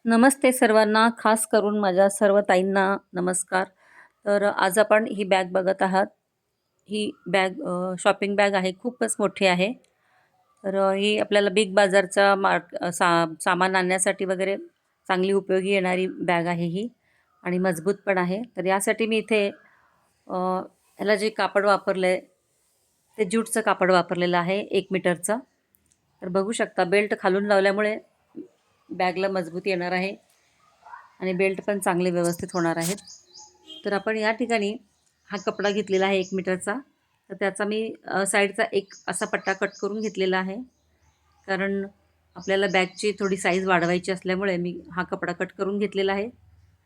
नमस्ते सर्वांना, खास करून माझ्या सर्व ताईंना नमस्कार. तर आज आपण ही बॅग बघत आहात. ही बॅग शॉपिंग बॅग आहे. खूपच मोठी आहे. तर ही आपल्याला बिग बाजारचा सामान आणण्यासाठी वगैरे चांगली उपयोगी येणारी बॅग आहे ही आणि मजबूत पण आहे. तर यासाठी मी इथे ह्याला जे कापड वापरलं आहे, ते ज्यूटचं कापड वापरलेलं आहे 1 मीटरचं. तर बघू शकता बेल्ट खालून लावल्यामुळे बॅगला मजबूती येणार आहे आणि बेल्ट पण चांगले व्यवस्थित होणार आहेत. तर आपण या ठिकाणी हा कपडा घेतलेला आहे 1 मीटरचा. तर त्याचा मी साईडचा एक असा पट्टा कट करून घेतलेला आहे. कारण आपल्याला बॅगची थोडी साईज वाढवायची असल्यामुळे मी हा कपडा कट करून घेतलेला आहे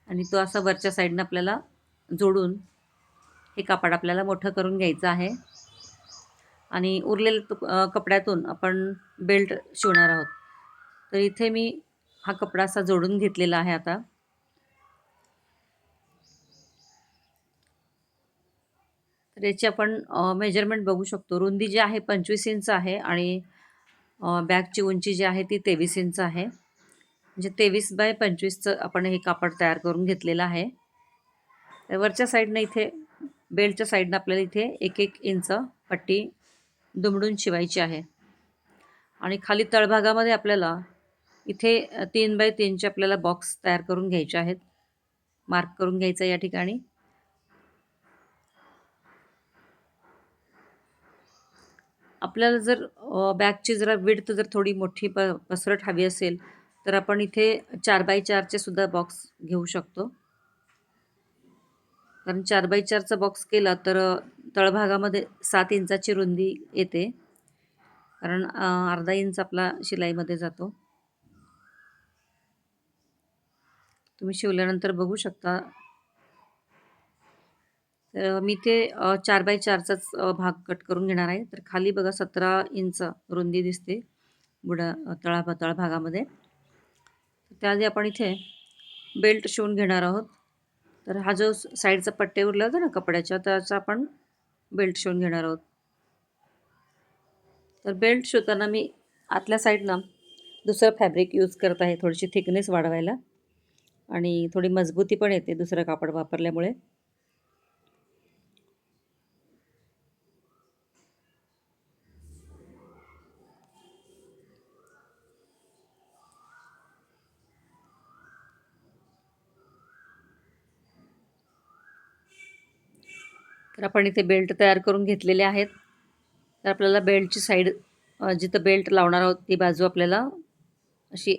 आणि तो असा वरच्या साईडनं आपल्याला जोडून हे कापड आपल्याला मोठं करून घ्यायचं आहे आणि उरलेल्या कपड्यातून आपण बेल्ट शिवणार आहोत. तर इथे मी हा कपडा असा जोडून घेतलेला आहे आता. तर याची आपण मेजरमेंट बघू शकतो. रुंदी जी आहे 25 इंच आहे आणि बॅगची उंची जी आहे ती 23 इंच आहे. म्हणजे 23/25चं आपण हे कापड तयार करून घेतलेलं आहे. तर वरच्या साईडनं इथे बेल्टच्या साईडनं आपल्याला इथे 1-1 इंच पट्टी दुमडून शिवायची आहे आणि खाली तळभागामध्ये आपल्याला इथे 3x3चे आपल्याला बॉक्स तयार करून घ्यायचे आहेत. मार्क करून घ्यायचं या ठिकाणी. आपल्याला जर बॅगची जरा विड्थ जर थोडी मोठी पसरट हवी असेल, तर आपण इथे 4x4चे सुद्धा बॉक्स घेऊ शकतो. कारण 4x4चा बॉक्स केला तर तळभागामध्ये 7 इंचाची रुंदी येते. कारण अर्धा इंच आपला शिलाईमध्ये जातो. तुम्ही शिवल्यानंतर बघू शकता. तर मी ते 4x4चाच भाग कट करून घेणार आहे. तर खाली बघा 17 इंच रुंदी दिसते तळभागामध्ये. त्याआधी आपण इथे बेल्ट शिवून घेणार आहोत. तर हा जो साईडचा पट्टे उरला होता ना कपड्याच्या, त्याचा आपण बेल्ट शिवून घेणार आहोत. तर बेल्ट शिवताना मी आतल्या साईडनं दुसरं फॅब्रिक यूज करत आहे, थोडीशी थिकनेस वाढवायला आणि थोडी मजबूती पण येते दुसरं कापड वापरल्यामुळे. तर आपण इथे बेल्ट तयार करून घेतलेले आहेत. तर आपल्याला बेल्टची साईड जिथं बेल्ट लावणार आहोत ती बाजू आपल्याला अशी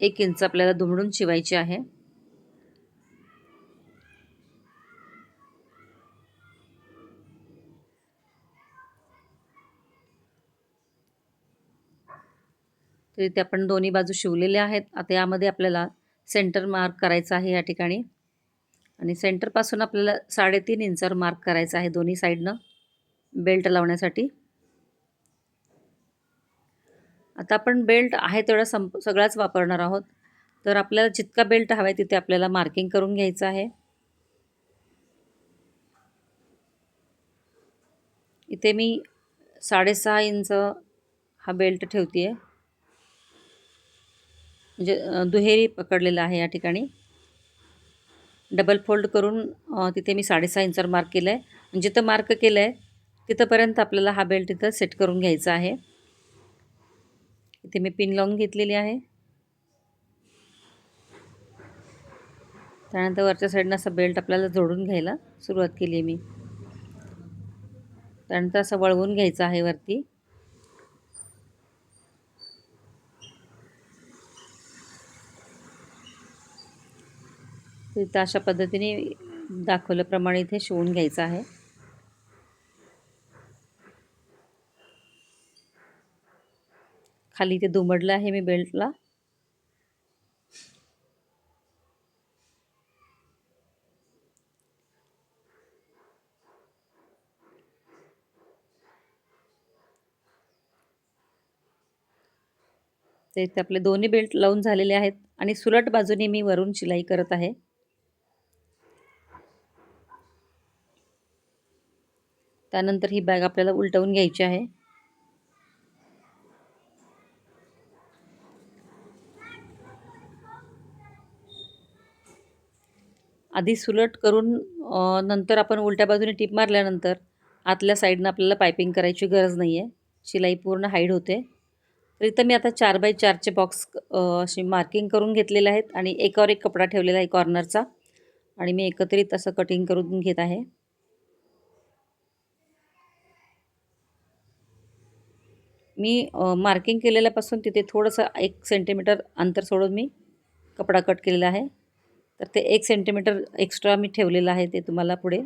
1 इंच आपल्याला दुमडून शिवायची आहे. तर इथे आपण दोन्ही बाजू शिवलेले आहेत. आता यामध्ये आपल्याला सेंटर मार्क करायचा आहे या ठिकाणी आणि सेंटरपासून आपल्याला 3.5 इंचावर मार्क करायचं आहे दोन्ही साईडनं बेल्ट लावण्यासाठी. आता आपण बेल्ट आहे तेवढा सगळाच वापरणार आहोत. तर आपल्याला जितका बेल्ट हवा आहे तिथे आपल्याला मार्किंग करून घ्यायचं आहे. इथे मी 6.5 इंच हा बेल्ट ठेवते आहे. म्हणजे दुहेरी पकडलेला आहे या ठिकाणी. डबल फोल्ड करून तिथे मी 6.5 इंचावर मार्क केलं आहे. जिथं मार्क केलं आहे तिथंपर्यंत आपल्याला हा बेल्ट इथं सेट करून घ्यायचा आहे. इथे मी पिन लावून घेतलेली आहे. त्यानंतर वरच्या साईडनं असा बेल्ट आपल्याला जोडून घ्यायला सुरुवात केली आहे मी. त्यानंतर असं वळवून घ्यायचं आहे वरती. इथं अशा पद्धतीने दाखवल्याप्रमाणे इथे शिवून घ्यायचं आहे. खाली इथे दुमडलं आहे मी बेल्टला. तर इथे आपले दोन्ही बेल्ट लावून झालेले आहेत आणि सुलट बाजूने मी वरून शिलाई करत आहे. त्यानंतर ही बॅग आपल्याला उलटवून घ्यायची आहे. आधी सुलट करून नंतर आपण उलट्या बाजूने टीप मारल्यानंतर आतल्या साईडनं आपल्याला पायपिंग करायची गरज नाही आहे. शिलाई पूर्ण हाईड होते. तर इथं मी आता 4x4चे बॉक्स असे मार्किंग करून घेतलेले आहेत आणि एकावर एक कपडा ठेवलेला आहे कॉर्नरचा आणि मी एकत्रित असं कटिंग करून घेत आहे. मी मार्किंग केलेल्यापासून तिथे थोडंसं 1 सेंटीमीटर अंतर सोडून मी कपडा कट केलेला आहे. तर ते 1 सेंटीमीटर एक्स्ट्रा मी ठेवलेलं आहे, ते तुम्हाला पुढे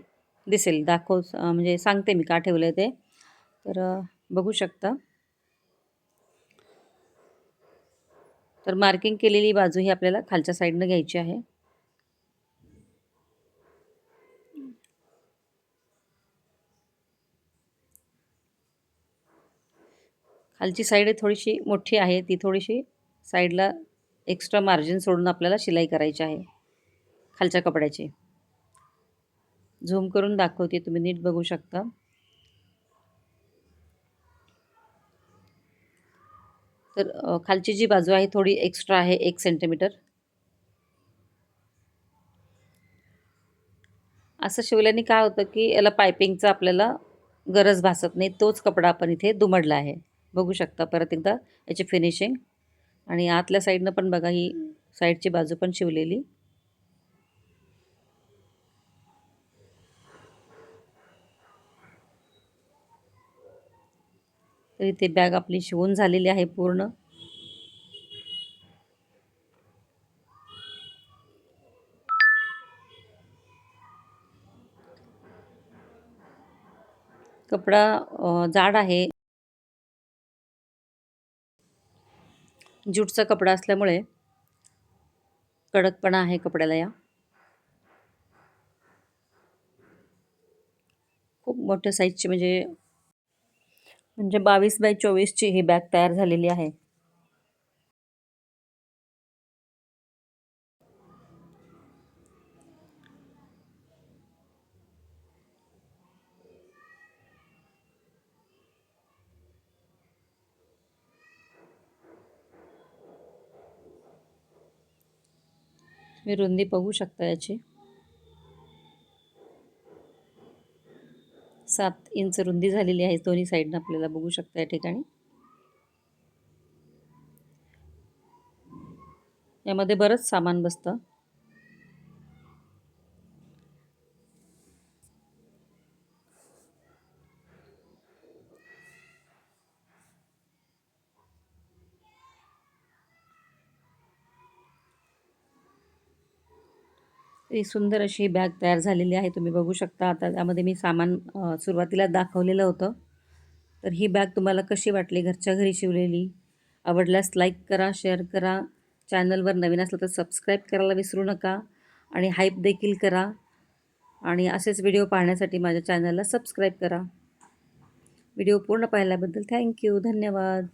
दिसेल. म्हणजे सांगते मी का ठेवलं आहे ते. तर बघू शकता. तर मार्किंग केलेली बाजू ही आपल्याला खालच्या साईडनं घ्यायची आहे. खालची साईड थोडीशी मोठी आहे, ती थोडीशी साईडला एक्स्ट्रा मार्जिन सोडून आपल्याला शिलाई करायची आहे खालच्या कपड्याची. झूम करून दाखवते, तुम्ही नीट बघू शकता. तर खालची जी बाजू आहे थोडी एक्स्ट्रा आहे 1 सेंटीमीटर. असं शिवल्याने काय होतं की याला पायपिंगचा आपल्याला गरज भासत नाही. तोच कपडा आपण इथे दुमडला आहे. बघू शकता परत एकदा याची फिनिशिंग. आणि आतल्या साईडनं पण बघा, ही साईडची बाजू पण शिवलेली. तर इथे बॅग आपली शिवून झालेली आहे पूर्ण. कपडा जाड आहे. ज्यूटचा कपडा असल्यामुळे कडकपणा आहे कपड्याला या. खूप मोठ्या साईजची म्हणजे 22x24ची ही बॅग तयार झालेली आहे. मी रुंदी बघू शकता याची 7 इंच रुंदी झालेली आहे दोन्ही साईडनं, आपल्याला बघू शकता या ठिकाणी. यामध्ये बरंच सामान बसतं. ही सुंदर अशी बॅग तयार झालेली आहे, तुम्ही बघू शकता. आता त्यामध्ये मी सामान सुरुवातीला दाखवलेलं होतं. तर ही बॅग तुम्हाला कशी वाटली घरच्या घरी शिवलेली? आवडल्यास लाईक करा, शेअर करा. चॅनलवर नवीन असलं तर सबस्क्राईब करायला विसरू नका आणि हाईप देखील करा. आणि असेच व्हिडिओ पाहण्यासाठी माझ्या चॅनलला सबस्क्राईब करा. व्हिडिओ पूर्ण पाहिल्याबद्दल थँक्यू, धन्यवाद.